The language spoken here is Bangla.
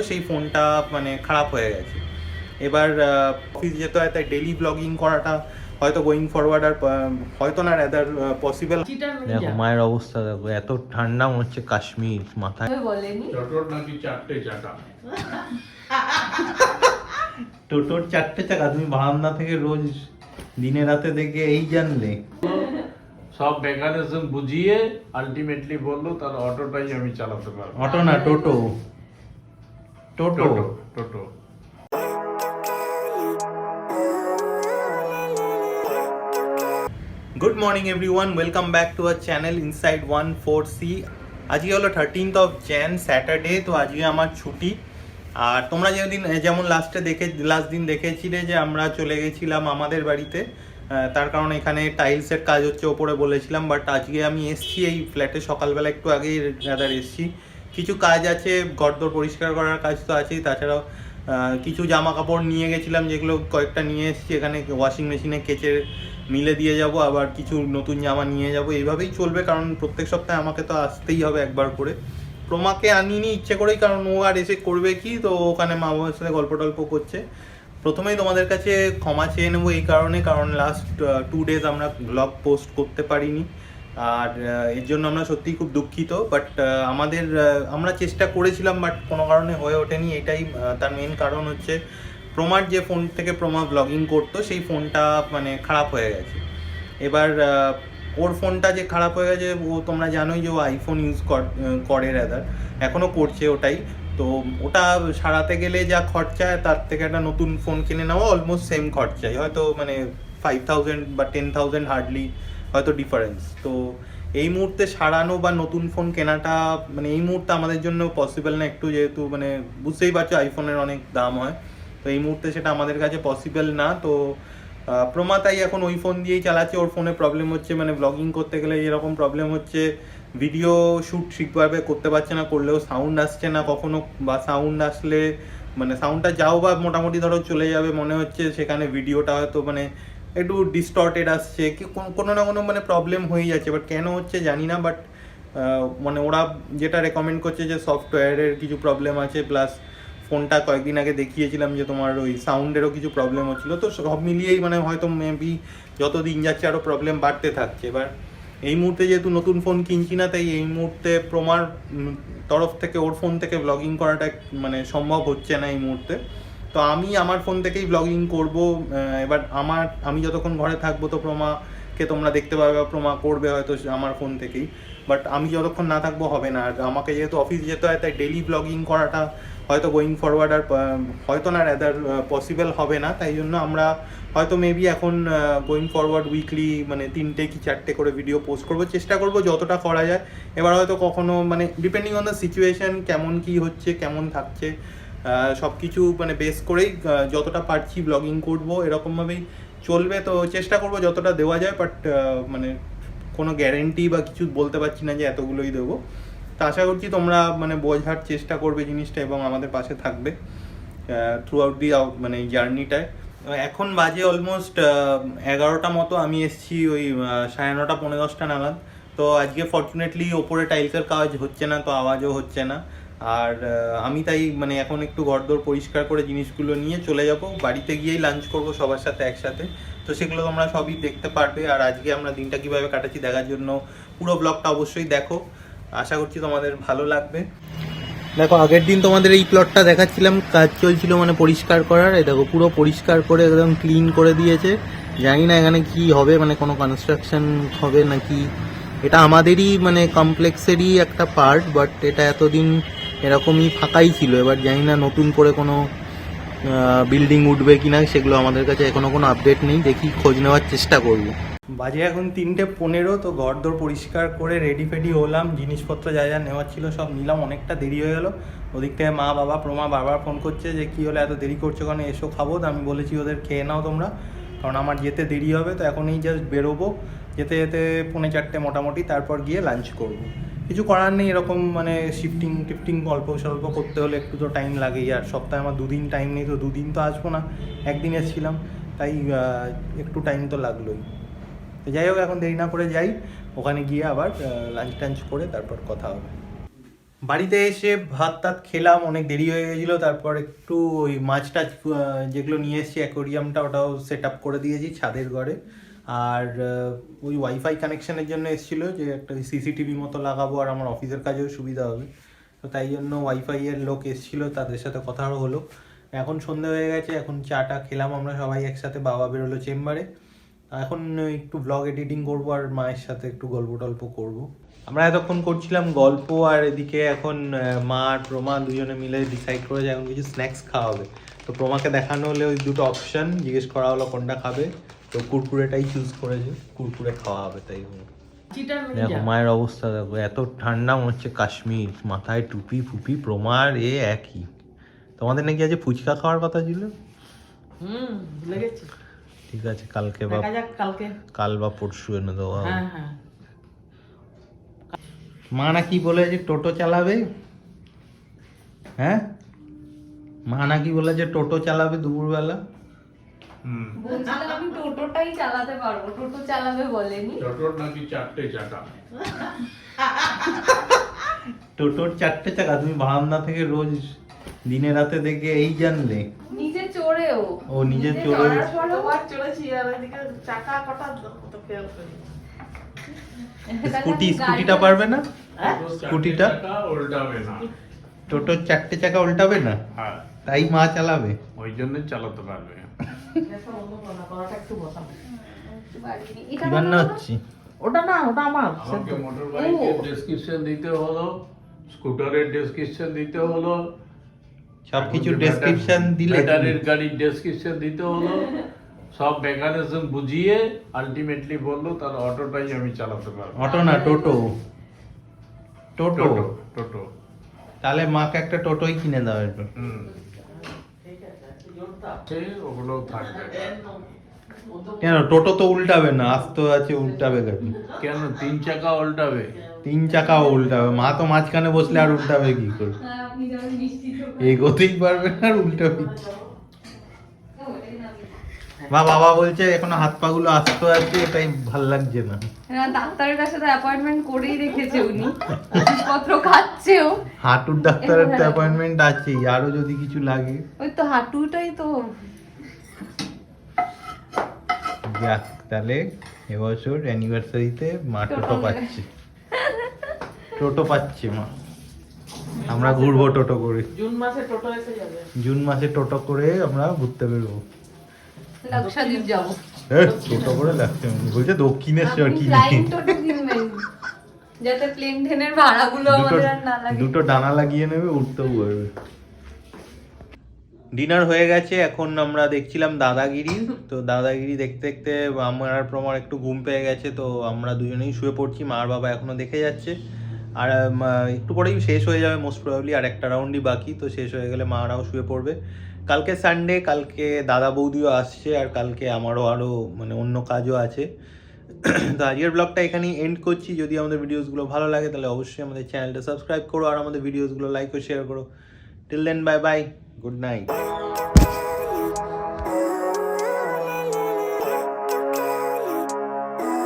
সেই ফোনটা মানে খারাপ হয়ে গেছে। এবার অফিস যেতে হয়, তাই ডেলি ব্লগিং করাটা হয়তো গোয়িং ফরওয়ার্ড আর হয়তো না রাদার পসিবল। দেখো মায়ের অবস্থা, দেখো এত ঠান্ডা মনে হচ্ছে কাশ্মীর মাথায়। টোটোর 4টে চাকা তুমি বারান্দা থেকে রোজ দিনে রাতে দেখে এই জানলে? সব মেকানিজম বুঝিয়ে আলটিমেটলি বললো তাহলে অটোটাই আমি চালাতে পারবো। অটো না, টোটো। টোটো টোটো। Good morning everyone, welcome back to our channel inside 14C। আজকে হলো 13th of Jan, স্যাটারডে। তো আজকে আমার ছুটি। আর তোমরা যেমন লাস্ট দিন দেখেছিলে যে আমরা চলে গেছিলাম আমাদের বাড়িতে, তার কারণ এখানে টাইলসের কাজ হচ্ছে ওপরে বলেছিলাম। বাট আজকে আমি এসছি এই ফ্ল্যাটে সকালবেলা, একটু আগেই রাদার এসছি। কিছু কাজ আছে, ঘরদোর পরিষ্কার করার কাজ তো আছেই, তাছাড়াও কিছু জামা কাপড় নিয়ে গেছিলাম, যেগুলো কয়েকটা নিয়ে এসেছি এখানে ওয়াশিং মেশিনে কেচে মিলে দিয়ে যাব। আবার কিছু নতুন জামা নিয়ে যাব, এইভাবেই চলবে, কারণ প্রত্যেক সপ্তাহে আমাকে তো আসতেই হবে একবার করে। প্রমাকে আনিনি ইচ্ছে করেই, কারণ ও আর এসে করবে কি, তো ওখানে মা বাবার সাথে গল্প টল্প করছে। প্রথমেই তোমাদের কাছে ক্ষমা চেয়ে নেবো এই কারণে, কারণ লাস্ট 2 days আমরা ব্লগ পোস্ট করতে পারিনি, আর এর জন্য আমরা সত্যিই খুব দুঃখিত। বাট আমরা চেষ্টা করেছিলাম, বাট কোনো কারণে হয়ে ওঠেনি। এটাই তার মেন কারণ হচ্ছে প্রমার যে ফোন থেকে প্রমা ব্লগিং করতো সেই ফোনটা মানে খারাপ হয়ে গেছে। এবার ওর ফোনটা যে খারাপ হয়ে গেছে, ও তোমরা জানোই যে ও আইফোন ইউজ করে রাদার, এখনও করছে ওটাই। তো ওটা সারাতে গেলে যা খরচা, তার থেকে একটা নতুন ফোন কিনে নেওয়া অলমোস্ট সেম খরচাই, হয়তো মানে 5,000 বা 10,000 হার্ডলি হয়তো ডিফারেন্স। তো এই মুহূর্তে সারানো বা নতুন ফোন কেনাটা মানে এই মুহূর্তে আমাদের জন্য পসিবল না, একটু যেহেতু মানে বুঝতেই পারছো আইফোনের অনেক দাম হয়, তো এই মুহূর্তে সেটা আমাদের কাছে পসিবল না। তো প্রমা তাই এখন ওই ফোন দিয়েই চালাচ্ছে। ওর ফোনে প্রবলেম হচ্ছে, মানে ব্লগিং করতে গেলে এরকম প্রবলেম হচ্ছে, ভিডিও শ্যুট ঠিকভাবে করতে পারছে না, করলেও সাউন্ড আসছে না কখনো, বা সাউন্ড আসলে মানে সাউন্ডটা যাও বা মোটামুটি ধরো চলে যাবে, মনে হচ্ছে সেখানে ভিডিওটা হয়তো মানে একটু ডিস্টর্টেড আসছে, কি কোনো না কোনো মানে প্রবলেম হয়ে যাচ্ছে। বাট কেন হচ্ছে জানি না, বাট মানে ওরা যেটা রেকমেন্ড করছে যে সফটওয়্যারের কিছু প্রবলেম আছে, প্লাস ফোনটা কয়েকদিন আগে দেখিয়েছিলাম যে তোমার ওই সাউন্ডেরও কিছু প্রবলেম হচ্ছিলো। তো সব মিলিয়েই মানে হয়তো মেবি যত দিন যাচ্ছে আরও প্রবলেম বাড়তে থাকছে। এবার এই মুহূর্তে যেহেতু নতুন ফোন কিনছি না, তাই এই মুহূর্তে প্রমার তরফ থেকে ওর ফোন থেকে ব্লগিং করাটা মানে সম্ভব হচ্ছে না এই মুহূর্তে। তো আমি আমার ফোন থেকেই ব্লগিং করব। এবার আমি যতক্ষণ ঘরে থাকবো তো প্রমাকে তোমরা দেখতে পাবে, বা প্রমা করবে হয়তো আমার ফোন থেকেই। বাট আমি যতক্ষণ না থাকবো হবে না। আর আমাকে যেহেতু অফিস যেতে হয়, তাই ডেলি ব্লগিং করাটা হয়তো গোয়িং ফরওয়ার্ড আর হয়তো না রাদার পসিবল হবে না। তাই জন্য আমরা হয়তো মেবি এখন গোয়িং ফরওয়ার্ড উইকলি মানে 3টে কি 4টে করে ভিডিও পোস্ট করবো, চেষ্টা করবো যতটা করা যায়। এবার হয়তো কখনো মানে ডিপেন্ডিং অন দ্য সিচুয়েশন, কেমন কি হচ্ছে কেমন থাকছে, সব কিছু মানে বেস করেই যতটা পারছি ব্লগিং করবো, এরকমভাবেই চলবে। তো চেষ্টা করবো যতটা দেওয়া যায়, বাট মানে কোনো গ্যারেন্টি বা কিছু বলতে পারছি না যে এতগুলোই দেবো। তো আশা করছি তোমরা মানে বোঝার চেষ্টা করবে জিনিসটা এবং আমাদের পাশে থাকবে থ্রু আউট দি মানে জার্নিটায়। এখন বাজে অলমোস্ট 11টা মতো, আমি এসেছি ওই 9:30 পৌনে 10টা নাগাদ। তো আজকে ফর্চুনেটলি ওপরে টাইলসের কাজ হচ্ছে না, তো আওয়াজও হচ্ছে না। আর আমি তাই মানে এখন একটু ঘরদোর পরিষ্কার করে জিনিসগুলো নিয়ে চলে যাব, বাড়িতে গিয়েই লাঞ্চ করব সবার সাথে একসাথে। তো সেগুলো তোমরা সবই দেখতে পারবে। আর আজকে আমরা দিনটা কীভাবে কাটাচ্ছি দেখার জন্য পুরো ব্লগটা অবশ্যই দেখো, আশা করছি তোমাদের ভালো লাগবে। দেখো আগের দিন তোমাদের এই প্লটটা দেখাচ্ছিলাম, কাজ চলছিল মানে পরিষ্কার করার। এই দেখো পুরো পরিষ্কার করে একদম ক্লিন করে দিয়েছে। জানি না এখানে কি হবে, মানে কোনো কনস্ট্রাকশন হবে নাকি। এটা আমাদেরই মানে কমপ্লেক্সেরই একটা পার্ট, বাট এটা এতদিন এরকমই ফাঁকাই ছিল। এবার জানি না নতুন করে কোনো বিল্ডিং উঠবে কিনা, সেগুলো আমাদের কাছে এখনো কোনো আপডেট নেই। দেখি খোঁজ নেওয়ার চেষ্টা করবো। বাজে এখন 3:15। তো ঘরদোর পরিষ্কার করে রেডি ফেডি হলাম, জিনিসপত্র যা যা নেওয়ার ছিল সব নিলাম। অনেকটা দেরি হয়ে গেল। ওদিক থেকে মা বাবা প্রমা বারবার ফোন করছে যে কী হলো এত দেরি করছো কারণ এসো খাবো। তো আমি বলেছি ওদের খেয়ে নাও তোমরা, কারণ আমার যেতে দেরি হবে। তো এখনই জাস্ট বেরোবো, যেতে যেতে 3:45 মোটামুটি, তারপর গিয়ে লাঞ্চ করবো। কিছু করার নেই, এরকম মানে টিফটিং অল্প স্বল্প করতে হলে একটু তো টাইম লাগেই। আর সপ্তাহে আমার 2 দিন টাইম নেই, তো 2 দিন তো আসবো না, একদিন এসেছিলাম, তাই একটু টাইম তো লাগলোই। তো যাই হোক, এখন দেরি না করে যাই, ওখানে গিয়ে আবার লাঞ্চ টাঞ্চ করে তারপর কথা হবে। বাড়িতে এসে ভাত টাত খেলাম, অনেক দেরি হয়ে গেছিলো। তারপর একটু ওই মাছ টাছ যেগুলো নিয়ে এসেছি অ্যাকোরিয়ামটা ওটাও সেট আপ করে দিয়েছি ছাদের ঘরে। আর ওই ওয়াইফাই কানেকশনের জন্য এসেছিলো যে একটা সিসিটিভি মতো লাগাবো আর আমার অফিসের কাজেও সুবিধা হবে, তো তাই জন্য ওয়াইফাই এর লোক এসেছিলো, তাদের সাথে কথা হলো। এখন সন্ধে হয়ে গেছে, এখন চাটা খেলাম আমরা সবাই একসাথে, বাবা বেরোলো চেম্বারে। এখন একটু ব্লগ এডিটিং করবো আর মায়ের সাথে একটু গল্প টল্প করবো। আমরা এতক্ষণ করছিলাম গল্প, আর এদিকে এখন মা আর প্রমা দুজনে মিলে ডিসাইড করেছে এখন কিছু স্ন্যাক্স খাওয়া হবে। তো প্রমাকে দেখানো হলে ওই দুটো অপশন জিজ্ঞেস করা হলো কোনটা খাবে, তো কুরকুরেটাই চুজ করেছে, কুরকুরে খাওয়া হবে। তাই দেখো মায়ের অবস্থা দেখো, এত ঠান্ডা মনে হচ্ছে কাশ্মীর, মাথায় টুপি ফুপি, প্রমার এ একই। তোমাদের নাকি আজ ফুচকা খাওয়ার কথা ছিল? ভুলে গেছি। ঠিক আছে, কালকে বা কাল বা পরশু এনে দেবো। মা নাকি বলে যে টোটো চালাবে, হ্যাঁ মা নাকি বলে যে টোটো চালাবে দুপুরবেলা। বলছিলাম আমি টোটোটাই চালাতে পারবো, টোটো চালাবে বলেনি। টোটোর নাকি 4টে চাকা। টোটোর 4টে চাকা? তুমি বারান্দা থেকে রোজ দিনে রাতে দেখে এই জানলে? নিজে চড়েও। ও নিজে চড়ে চড়েছি আর এদিকে চাকা কটা তো খেয়াল করি। স্কুটিটা পারবে না? স্কুটিটা উল্টাবে না, টোটোর 4টে চাকা উল্টাবে না, হ্যাঁ তাই মা চালাবে। ওই জন্যই চালাতে পারবে। কি রান্না হচ্ছে? ওটা না, ওটা আমার। আমাকে মোটর বাইকের ডেসক্রিপশন দিতে হলো, স্কুটারের ডেসক্রিপশন দিতে হলো, সবকিছু ডেসক্রিপশন দিলে ব্যাটারির গাড়ির ডেসক্রিপশন দিতে হলো, সব মেকানিজম বুঝিয়ে আলটিমেটলি বললো তার অটোটাই আমি চালাতে পারবো। অটো না টোটো, টোটো টোটো টোটো। তাহলে মাকে একটা টোটোই কিনে দাও একটু। ওগুলো থাকবে। কেন টোটো তো উল্টাবে না, আস্তে আছে উল্টাবে গাড়ি। কেন 3 চাকা উল্টাবে? 3 চাকাও উল্টাবে, মা তো মাঝখানে বসলে আর উল্টাবে কি করে? আপনি যেমন নিশ্চিত এগোতেই পারবে না আর উল্টাবে। বাবা বলছে এখনো হাত পা গুলো আস্তে আছে, তাই ভাল লাগছে না। ডাক্তারের কাছে তো অ্যাপয়েন্টমেন্ট করেই রেখেছে উনি, ওষুধপত্র খাচ্ছেও। হাঁটুর ডাক্তারের তো অ্যাপয়েন্টমেন্ট আছেই, আরো যদি কিছু লাগে। ওই তো হাঁটুটাই তো। যাক, তাহলে এবছর অ্যানিভার্সারিতে মা টোটো পাচ্ছে, টোটো পাচ্ছে মা। আমরা ঘুরবো টোটো করে, জুন মাসে টোটো এসে যাবে। জুন মাসে টোটো করে আমরা ঘুরতে বেরোবো। লাক্ষাদ্বীপ যাবো। টোটো করে লাগছে বলছে দক্ষিণেশ্বর কি ফ্লাইং টোটো কিনবেন যাতে প্লেন ট্রেনের ভাড়াগুলো আমাদের আর না লাগে। দুটো ডানা লাগিয়ে নেবে, উঠতেও পারবে। ডিনার হয়ে গেছে, এখন আমরা দেখছিলাম দাদাগিরি। তো দাদাগিরি দেখতে দেখতে আমার আর প্রমার একটু ঘুম পেয়ে গেছে, তো আমরা দুজনেই শুয়ে পড়ছি। মা আর বাবা এখনো দেখে যাচ্ছে, আর একটু পরেই শেষ হয়ে যাবে মোস্ট প্রবাবলি, আর একটা রাউন্ডই বাকি। তো শেষ হয়ে গেলে মারাও শুয়ে পড়বে। কালকে সানডে, কালকে দাদা বৌদিও আসছে, আর কালকে আমারও আরও মানে অন্য কাজও আছে। তো আজকের ব্লগটা এখানেই এন্ড করছি। যদি আমাদের ভিডিওসগুলো ভালো লাগে তাহলে অবশ্যই আমাদের চ্যানেলটা সাবস্ক্রাইব করো, আর আমাদের ভিডিওসগুলো লাইক ও শেয়ার করো। Till then, bye bye, good night.